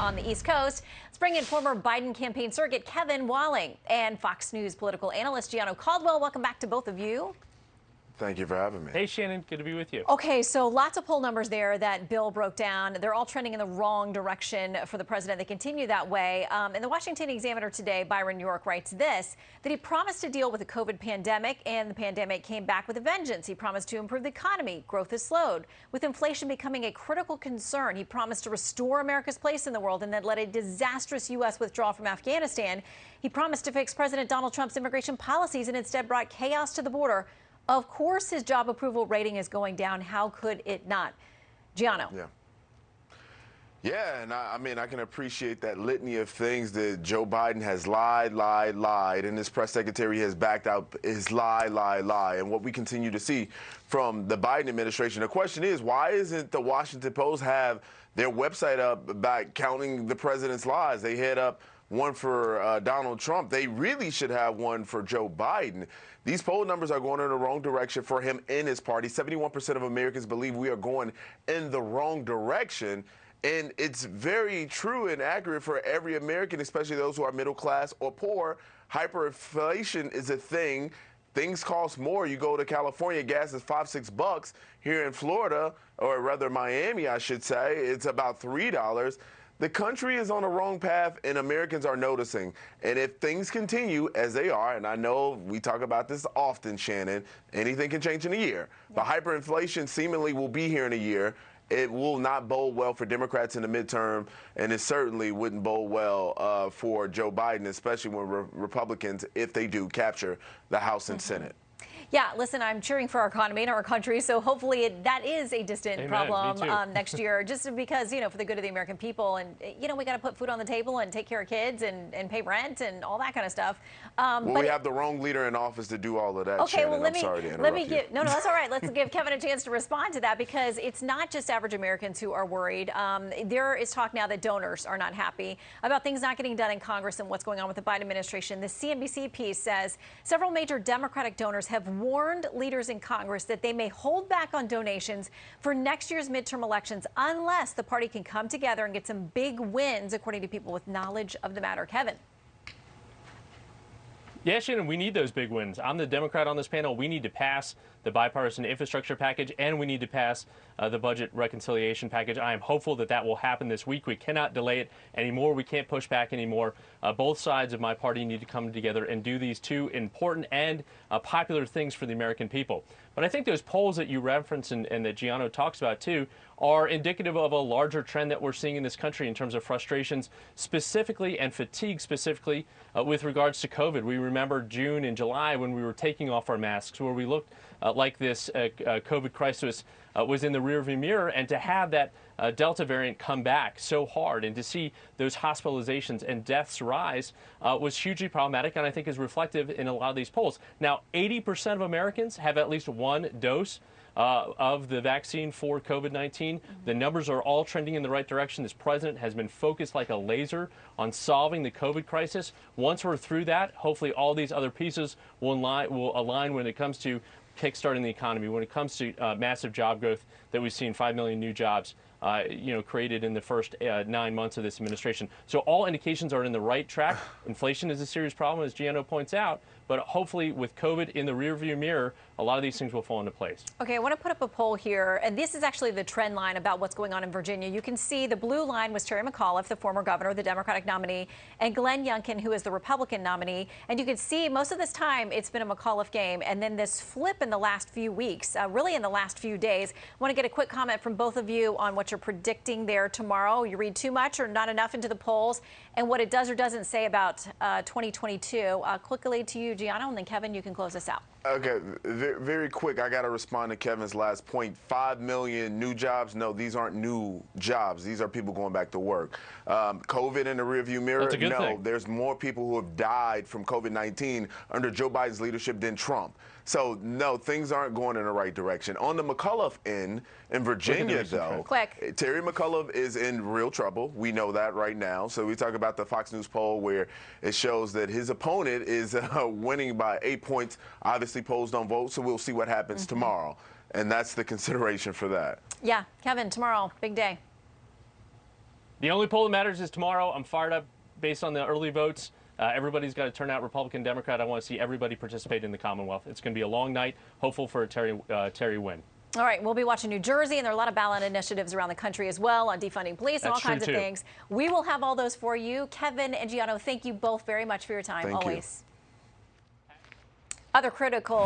on the East Coast. Let's bring in former Biden campaign surrogate Kevin Walling and Fox News political analyst Gianno Caldwell. Welcome back to both of you. Thank you for having me. Hey, Shannon. Good to be with you. Okay, so lots of poll numbers there that Bill broke down. They're all trending in the wrong direction for the president. They continue that way. In the Washington Examiner today, Byron York writes this, that he promised to deal with the COVID pandemic, and the pandemic came back with a vengeance. He promised to improve the economy. Growth has slowed. With inflation becoming a critical concern, he promised to restore America's place in the world and then let a disastrous U.S. withdraw from Afghanistan. He promised to fix President Donald Trump's immigration policies and instead brought chaos to the border. Of course, his job approval rating is going down. How could it not? Gianno. Yeah, and I mean, I can appreciate that litany of things that Joe Biden has lied, and his press secretary has backed out his lie. And what we continue to see from the Biden administration, the question is, why isn't the Washington Post have their website up about counting the president's lies? They had up one for Donald Trump. They really should have one for Joe Biden. These poll numbers are going in the wrong direction for him and his party. 71% of Americans believe we are going in the wrong direction. And it's very true and accurate for every American, especially those who are middle class or poor. Hyperinflation is a thing. Things cost more. You go to California, gas is $5-6. Here in Florida, or rather Miami, I should say, it's about $3. The country is on the wrong path, and Americans are noticing. And if things continue as they are, and I know we talk about this often, Shannon, anything can change in a year. But hyperinflation seemingly will be here in a year. It will not bode well for Democrats in the midterm, and it certainly wouldn't bode well for Joe Biden, especially when Republicans, if they do, capture the House and Senate. Yeah, listen, I'm cheering for our economy and our country, so hopefully that is a distant problem next year, just because, you know, for the good of the American people. And, you know, we got to put food on the table and take care of kids and pay rent and all that kind of stuff. Well, we have the wrong leader in office to do all of that, okay, Shannon. well, let me you. No, that's all right. Let's give Kevin a chance to respond to that, because it's not just average Americans who are worried. There is talk now that donors are not happy about things not getting done in Congress and what's going on with the Biden administration. The CNBC piece says several major Democratic donors have warned leaders in Congress that they may hold back on donations for next year's midterm elections unless the party can come together and get some big wins, according to people with knowledge of the matter. Kevin. Yeah, Shannon, we need those big wins. I'm the Democrat on this panel. We need to pass the bipartisan infrastructure package, and we need to pass the budget reconciliation package. I am hopeful that that will happen this week. We cannot delay it anymore. We can't push back anymore. Both sides of my party need to come together and do these two important and popular things for the American people. But I think those polls that you reference and that Gianno talks about, too, are indicative of a larger trend that we're seeing in this country in terms of frustrations specifically and fatigue specifically with regards to COVID. We remember June and July when we were taking off our masks, where we looked like this COVID crisis was in the rearview mirror, and to have that Delta variant come back so hard and to see those hospitalizations and deaths rise was hugely problematic, and I think is reflective in a lot of these polls. Now, 80% of Americans have at least one dose of the vaccine for COVID-19. The numbers are all trending in the right direction. This president has been focused like a laser on solving the COVID crisis. Once we're through that, hopefully all these other pieces will align when it comes to kickstarting the economy, when it comes to massive job growth that we've seen, 5 million new jobs created in the first 9 months of this administration. So all indications are in the right track. Inflation is a serious problem, as Gianno points out, but hopefully with COVID in the rearview mirror, a lot of these things will fall into place. Okay, I want to put up a poll here, and this is actually the trend line about what's going on in Virginia. You can see the blue line was Terry McAuliffe, the former governor, the Democratic nominee, and Glenn Youngkin, who is the Republican nominee. And you can see most of this time it's been a McAuliffe game, and then this flip in the last few weeks, really in the last few days. I want to get a quick comment from both of you on what you're predicting there tomorrow. You read too much or not enough into the polls, and what it does or doesn't say about 2022. Quickly to you, Gianno, and then Kevin, you can close this out. Okay, very quick. I got to respond to Kevin's last point. 5 million new jobs. No, these aren't new jobs. These are people going back to work. COVID in the rearview mirror. That's a good thing. There's more people who have died from COVID-19 under Joe Biden's leadership than Trump. So, no, things aren't going in the right direction. On the McAuliffe end, in Virginia, though, Terry McAuliffe is in real trouble. We know that right now. So we talk about the Fox News poll where it shows that his opponent is winning by 8 points. Obviously, polls don't vote, so we'll see what happens tomorrow. And that's the consideration for that. Yeah, Kevin, tomorrow, big day. The only poll that matters is tomorrow. I'm fired up based on the early votes. Everybody's got to turn out, Republican, Democrat. I want to see everybody participate in the Commonwealth. It's going to be a long night. Hopeful for a Terry win. All right, we'll be watching New Jersey, and there are a lot of ballot initiatives around the country as well on defunding police and all kinds of things. We will have all those for you. Kevin and Gianno, thank you both very much for your time, always. Other critical